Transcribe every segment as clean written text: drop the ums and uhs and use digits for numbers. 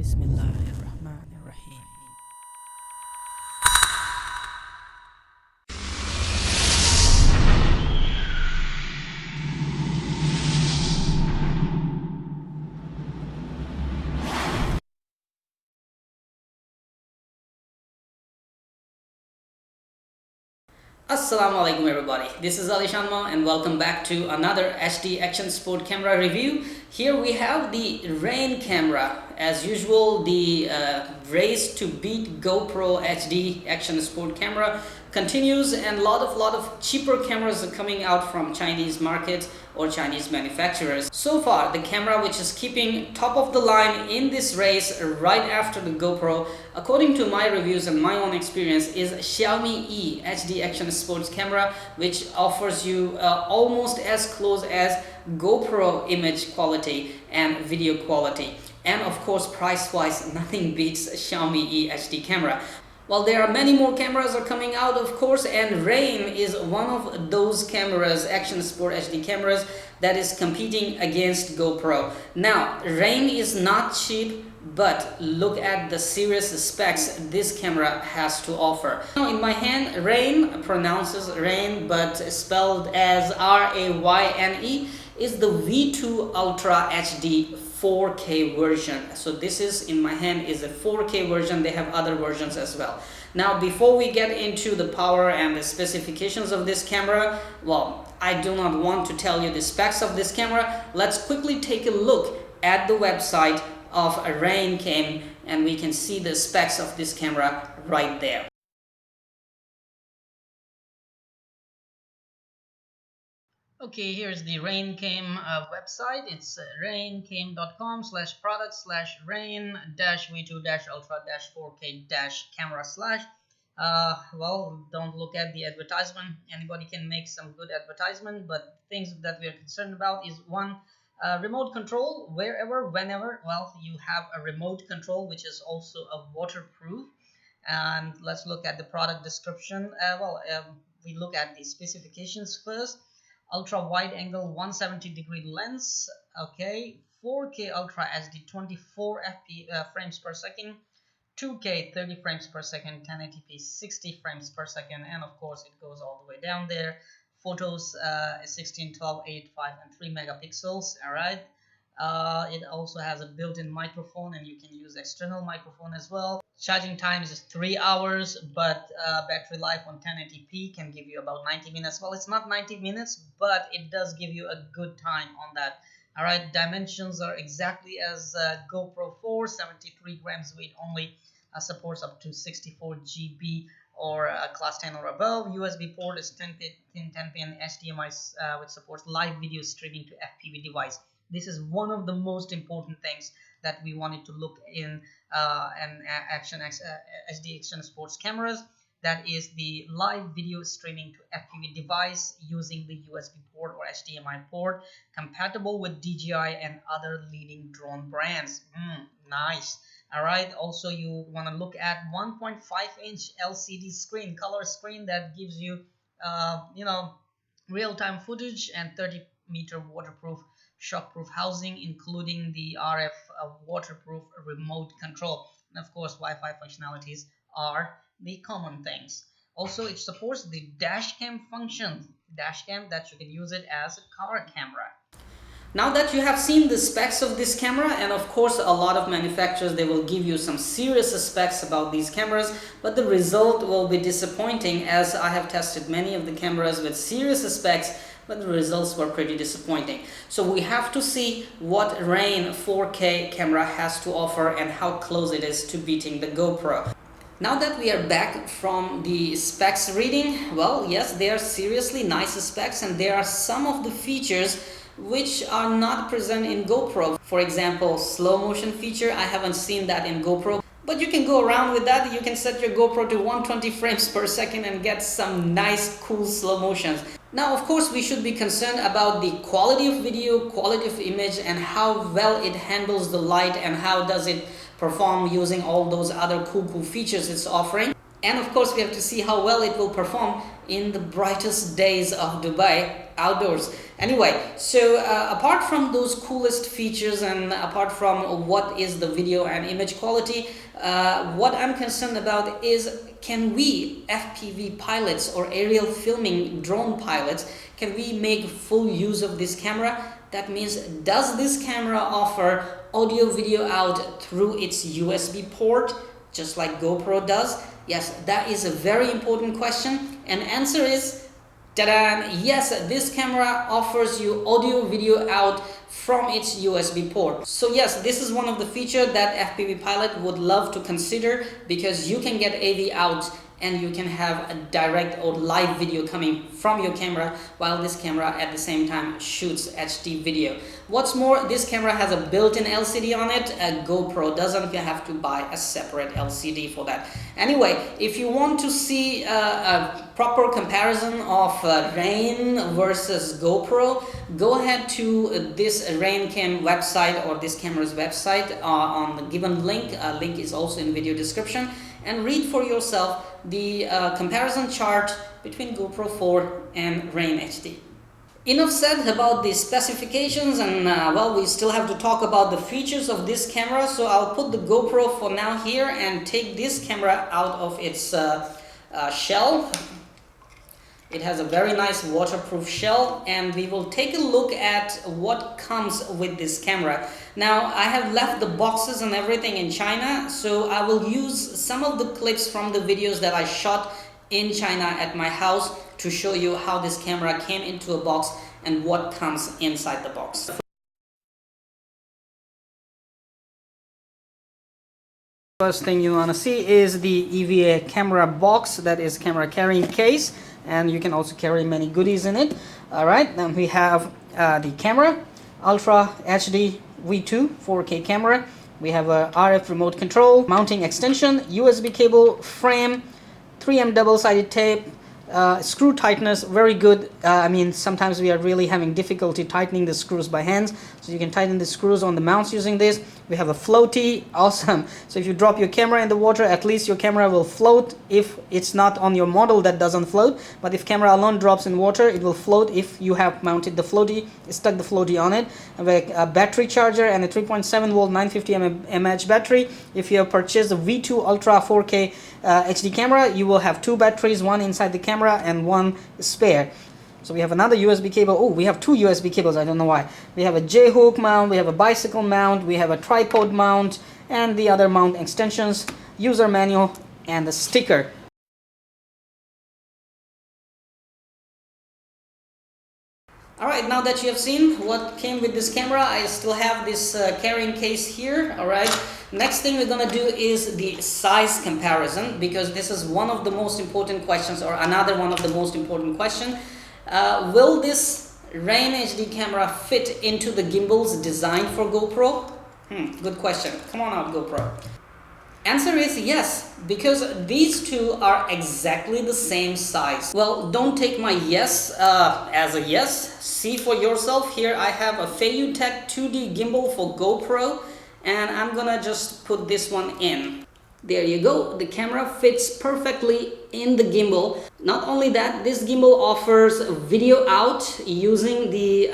Bismillahirrahmanirrahim. Assalamu alaikum everybody, this is alishanmao and welcome back to another HD action sport camera review. Here we have the Rayne camera. As usual, the race to beat GoPro HD action sport camera continues, and lot of cheaper cameras are coming out from Chinese market or Chinese manufacturers. So far, the camera which is keeping top of the line in this race right after the GoPro, according to my reviews and my own experience, is Xiaomi E HD action sports camera, which offers you almost as close as GoPro image quality and video quality. And of course, price wise, nothing beats Xiaomi E HD camera. Well, there are many more cameras are coming out, of course, and Rayne is one of those cameras, action sport HD cameras, that is competing against GoPro. Now, Rayne is not cheap, but look at the serious specs this camera has to offer. Now in my hand, Rayne, pronounces Rayne but spelled as R-A-Y-N-E, is the V2 Ultra HD 4K version. So this is, in my hand, is a 4K version. They have other versions as well. Now before we get into the power and the specifications of this camera, well, I do not want to tell you the specs of this camera. Let's quickly take a look at the website of Rayne cam, and we can see the specs of this camera right there. Okay, here's the Rayne cam website. It's rayne.com/product/Rayne-v2-ultra-4K-camera/. Well, don't look at the advertisement. Anybody can make some good advertisement, but things that we are concerned about is one, remote control wherever, whenever. Well, you have a remote control which is also a waterproof. And let's look at the product description. We look at the specifications first. Ultra wide angle 170-degree lens, okay, 4K Ultra HD 24 frames per second, 2K 30 frames per second, 1080p 60 frames per second, and of course it goes all the way down there. Photos 16, 12, 8, 5 and 3 megapixels. All right. It also has a built-in microphone, and you can use external microphone as well. Charging time is 3 hours, but battery life on 1080p can give you about 90 minutes. Well, it's not 90 minutes, but it does give you a good time on that. All right, dimensions are exactly as GoPro 4, 73 grams weight only, supports up to 64 GB or class 10 or above. USB port is 10pin HDMI, which supports live video streaming to FPV device. This is one of the most important things that we wanted to look in HD action sports cameras. That is the live video streaming to FPV device using the USB port or HDMI port, compatible with DJI and other leading drone brands. Nice. All right. Also, you want to look at 1.5-inch LCD screen, color screen that gives you, real-time footage, and 30-meter waterproof shockproof housing, including the RF waterproof remote control. And of course, Wi-Fi functionalities are the common things. Also, it supports the dash cam function, dash cam, that you can use it as a car camera. Now that you have seen the specs of this camera, and of course a lot of manufacturers, they will give you some serious specs about these cameras, but the result will be disappointing, as I have tested many of the cameras with serious specs, but the results were pretty disappointing. So we have to see what Rayne 4K camera has to offer and how close it is to beating the GoPro. Now that we are back from the specs reading, well, yes, they are seriously nice specs, and there are some of the features which are not present in GoPro. For example, slow motion feature, I haven't seen that in GoPro. But you can go around with that. You can set your GoPro to 120 frames per second and get some nice, cool slow motions. Now, of course, we should be concerned about the quality of video, quality of image, and how well it handles the light, and how does it perform using all those other cool features it's offering. And of course we have to see how well it will perform in the brightest days of Dubai outdoors. Anyway, so apart from those coolest features and apart from what is the video and image quality, what I'm concerned about is, can we FPV pilots or aerial filming drone pilots, can we make full use of this camera? That means, does this camera offer audio video out through its USB port just like GoPro does? Yes, that is a very important question, and answer is, ta-da, yes, this camera offers you audio video out from its USB port. So yes, this is one of the features that FPV pilot would love to consider, because you can get AV out and you can have a direct or live video coming from your camera, while this camera at the same time shoots HD video. What's more, this camera has a built-in LCD on it. A GoPro doesn't. You have to buy a separate LCD for that. Anyway, if you want to see a proper comparison of Rayne versus GoPro, go ahead to this Rayne Cam website or this camera's website on the given link. Link is also in video description, and read for yourself the comparison chart between GoPro 4 and Rayne HD. Enough said about the specifications, and well, we still have to talk about the features of this camera, so I'll put the GoPro for now here and take this camera out of its shell. It has a very nice waterproof shell, and we will take a look at what comes with this camera. Now, I have left the boxes and everything in China, so I will use some of the clips from the videos that I shot in China at my house to show you how this camera came into a box and what comes inside the box. First thing you want to see is the EVA camera box, that is camera carrying case, and you can also carry many goodies in it. Alright, then we have the camera, Ultra HD V2 4K camera. We have a RF remote control, mounting extension, USB cable, frame, 3M double-sided tape, screw tightness, very good. I mean, sometimes we are really having difficulty tightening the screws by hands, so you can tighten the screws on the mounts using this. We have a floaty, awesome. So if you drop your camera in the water, at least your camera will float. If it's not on your model, that doesn't float, but if camera alone drops in water, it will float if you have mounted the floaty, stuck the floaty on it. A battery charger and a 3.7 volt 950 mAh battery. If you have purchased a V2 Ultra 4K HD camera, you will have two batteries, one inside the camera and one spare. So we have another USB cable. Oh, we have two USB cables, I don't know why. We have a J-hook mount, we have a bicycle mount, we have a tripod mount, and the other mount extensions, user manual, and the sticker. Alright, now that you have seen what came with this camera, I still have this carrying case here. Alright, next thing we're gonna do is the size comparison, because this is one of the most important questions, or another one of the most important questions. Will this Rayne HD camera fit into the gimbals designed for GoPro? Good question. Come on out, GoPro. Answer is yes, because these two are exactly the same size. Well, don't take my yes as a yes. See for yourself. Here I have a Tech 2D gimbal for GoPro, and I'm gonna just put this one in. There you go, the camera fits perfectly in the gimbal. Not only that, this gimbal offers video out using the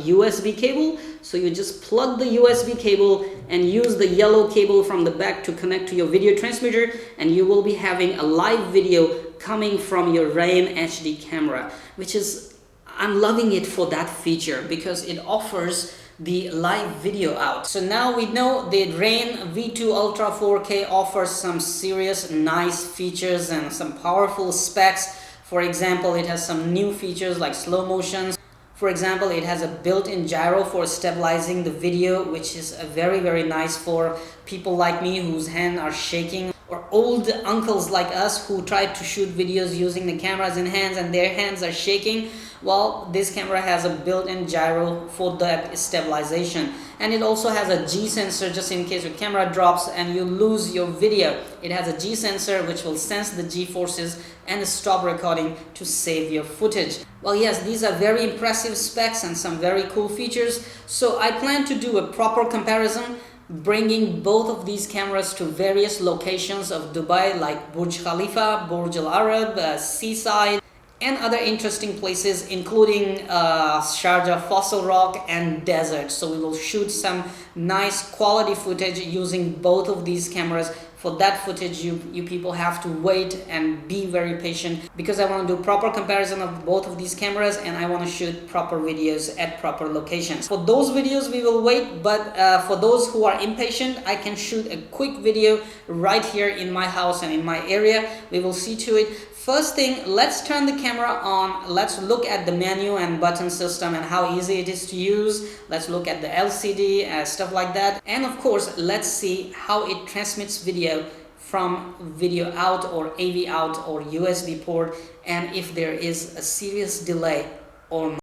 USB cable. So you just plug the USB cable and use the yellow cable from the back to connect to your video transmitter, and you will be having a live video coming from your Rayne HD camera, which is, I'm loving it for that feature, because it offers the live video out. So now we know the Rayne V2 Ultra 4K offers some serious nice features and some powerful specs. For example, it has some new features like slow motions. For example, it has a built-in gyro for stabilizing the video, which is very nice for people like me whose hands are shaking, or old uncles like us who try to shoot videos using the cameras in hands and their hands are shaking. Well, this camera has a built-in gyro for that stabilization, and it also has a G sensor just in case your camera drops and you lose your video. It has a G sensor which will sense the G forces and stop recording to save your footage. Well, yes, these are very impressive specs and some very cool features, so I plan to do a proper comparison bringing both of these cameras to various locations of Dubai like Burj Khalifa, Burj Al Arab, Seaside, and other interesting places including Sharjah Fossil Rock and desert. So we will shoot some nice quality footage using both of these cameras. For that footage, you people have to wait and be very patient, because I want to do proper comparison of both of these cameras and I want to shoot proper videos at proper locations. For those videos we will wait, but for those who are impatient, I can shoot a quick video right here in my house and in my area. We will see to it. First thing, let's turn the camera on. Let's look at the menu and button system and how easy it is to use. Let's look at the LCD and stuff like that. And of course, let's see how it transmits video from video out or AV out or USB port, and if there is a serious delay or not.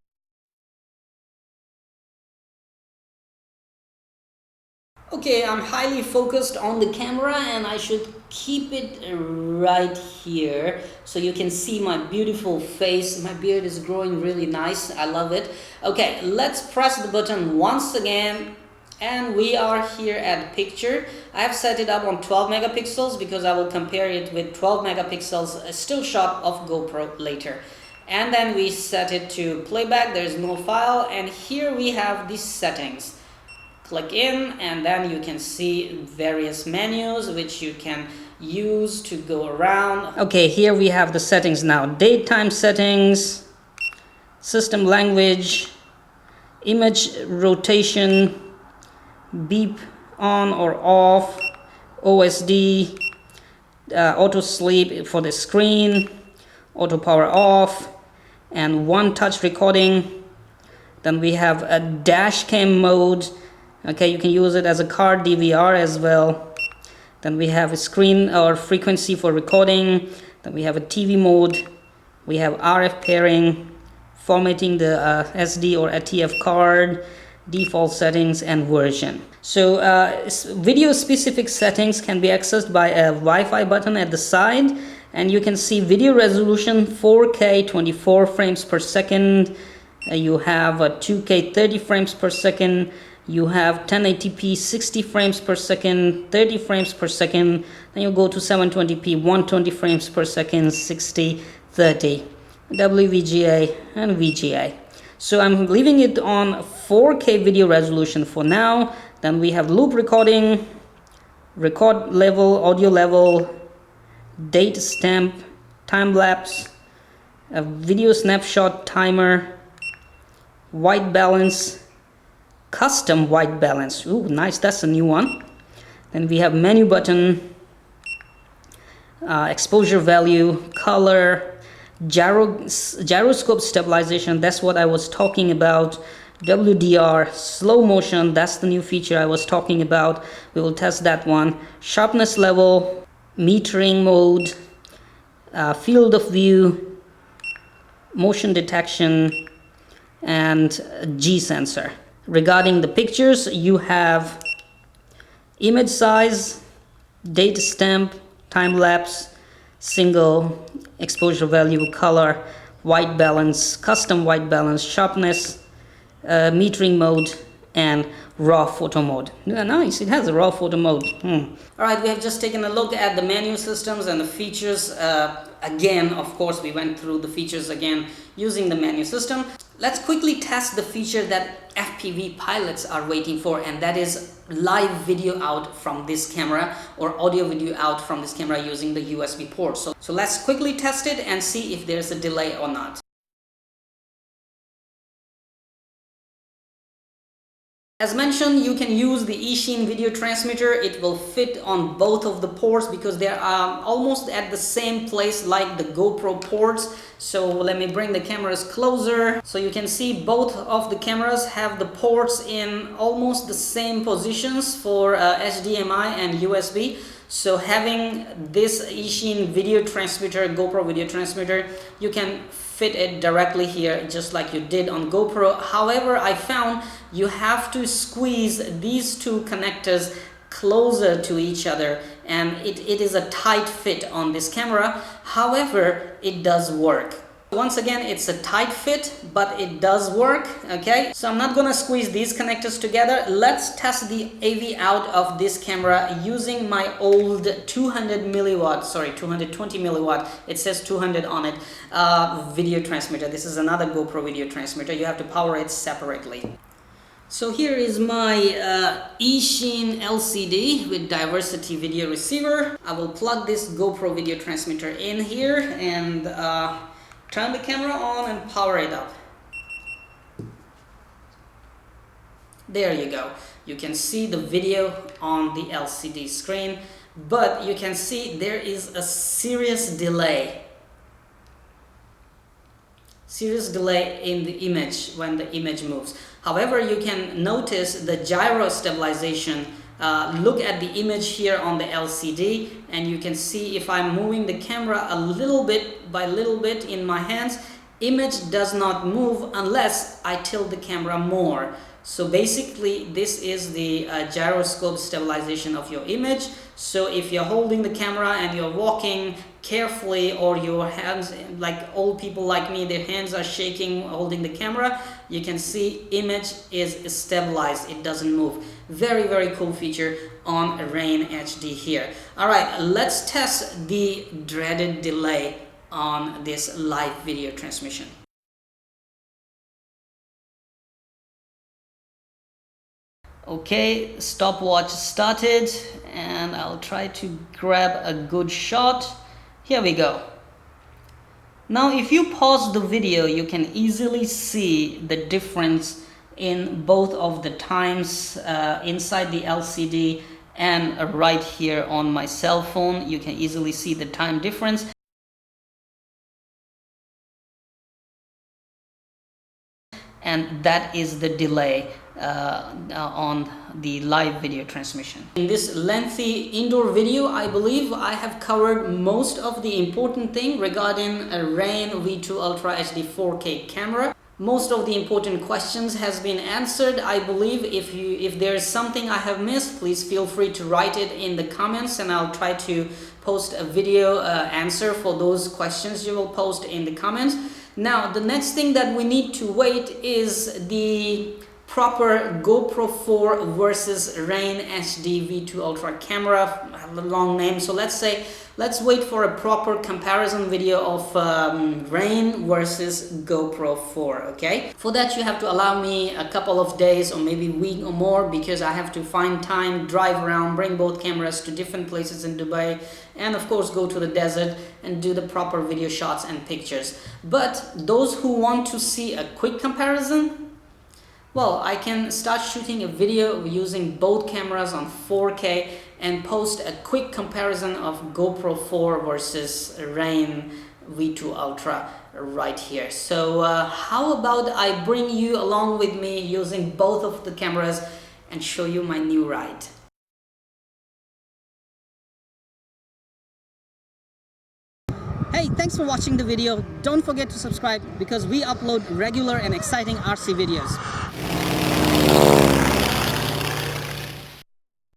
Okay, I'm highly focused on the camera and I should keep it right here so you can see my beautiful face. My beard is growing really nice. I love it. Okay, let's press the button once again and we are here at picture. I have set it up on 12 megapixels because I will compare it with 12 megapixels a still shot of GoPro later. And then we set it to playback. There is no file, and here we have these settings. Click in and then you can see various menus which you can use to go around. Okay, here we have the settings now. Date time settings, system language, image rotation, beep on or off, OSD, auto sleep for the screen, auto power off, and one touch recording. Then we have a dash cam mode. Okay, you can use it as a card DVR as well. Then we have a screen or frequency for recording. Then we have a TV mode. We have RF pairing, formatting the SD or ATF card, default settings, and version. So video specific settings can be accessed by a Wi-Fi button at the side, and you can see video resolution 4K 24 frames per second. You have a 2K 30 frames per second. You have 1080p 60 frames per second, 30 frames per second. Then you go to 720p 120 frames per second, 60, 30, WVGA and VGA. So I'm leaving it on 4K video resolution for now. Then we have loop recording, record level, audio level, date stamp, time lapse, a video snapshot timer, white balance, custom white balance. Ooh, nice, that's a new one. Then we have menu button, exposure value, color, gyroscope stabilization, that's what I was talking about, WDR, slow motion, that's the new feature I was talking about. We will test that one. Sharpness level, metering mode, field of view, motion detection, and G sensor. Regarding the pictures, you have image size, date stamp, time lapse, single, exposure value, color, white balance, custom white balance, sharpness, metering mode, and raw photo mode. Yeah, nice, it has a raw photo mode. Alright, we have just taken a look at the menu systems and the features. Again, of course, we went through the features again using the menu system. Let's quickly test the feature that FPV pilots are waiting for, and that is live video out from this camera or audio video out from this camera using the USB port. So let's quickly test it and see if there's a delay or not. As mentioned, you can use the eSheen video transmitter. It will fit on both of the ports because they are almost at the same place like the GoPro ports. So let me bring the cameras closer. So you can see both of the cameras have the ports in almost the same positions for HDMI and USB. So having this eSheen video transmitter, GoPro video transmitter, you can fit it directly here just like you did on GoPro. However, I found you have to squeeze these two connectors closer to each other, and it is a tight fit on this camera. However, it does work. Once again, it's a tight fit, but it does work, okay? So I'm not gonna squeeze these connectors together. Let's test the AV out of this camera using my old 220 milliwatt, it says 200 on it, video transmitter. This is another GoPro video transmitter. You have to power it separately. So here is my eSheen LCD with diversity video receiver. I will plug this GoPro video transmitter in here and turn the camera on and power it up. There you go. You can see the video on the LCD screen, but you can see there is a serious delay. Serious delay in the image when the image moves. However, you can notice the gyro stabilization. Look at the image here on the LCD and you can see if I'm moving the camera a little bit by little bit in my hands, image does not move unless I tilt the camera more. So basically this is the gyroscope stabilization of your image. So if you're holding the camera and you're walking carefully, or your hands, like old people like me, their hands are shaking holding the camera, you can see image is stabilized, it doesn't move. Very, very cool feature on Rayne HD here. All right, let's test the dreaded delay on this live video transmission. Okay, stopwatch started and I'll try to grab a good shot. Here we go. Now if you pause the video, you can easily see the difference in both of the times inside the LCD and right here on my cell phone. You can easily see the time difference. And that is the delay on the live video transmission. In this lengthy indoor video, I believe I have covered most of the important thing regarding a Rayne V2 Ultra HD 4K camera. Most of the important questions has been answered. I believe if there is something I have missed, please feel free to write it in the comments and I'll try to post a video answer for those questions you will post in the comments. Now, the next thing that we need to wait is the proper GoPro 4 versus Rayne HD V2 Ultra camera, a long name. So let's wait for a proper comparison video of Rayne versus GoPro 4, okay? For that you have to allow me a couple of days or maybe a week or more, because I have to find time, drive around, bring both cameras to different places in Dubai, and of course go to the desert and do the proper video shots and pictures. But those who want to see a quick comparison, well, I can start shooting a video using both cameras on 4K and post a quick comparison of GoPro 4 versus Rayne V2 Ultra right here. So how about I bring you along with me using both of the cameras and show you my new ride. Hey, thanks for watching the video. Don't forget to subscribe because we upload regular and exciting RC videos.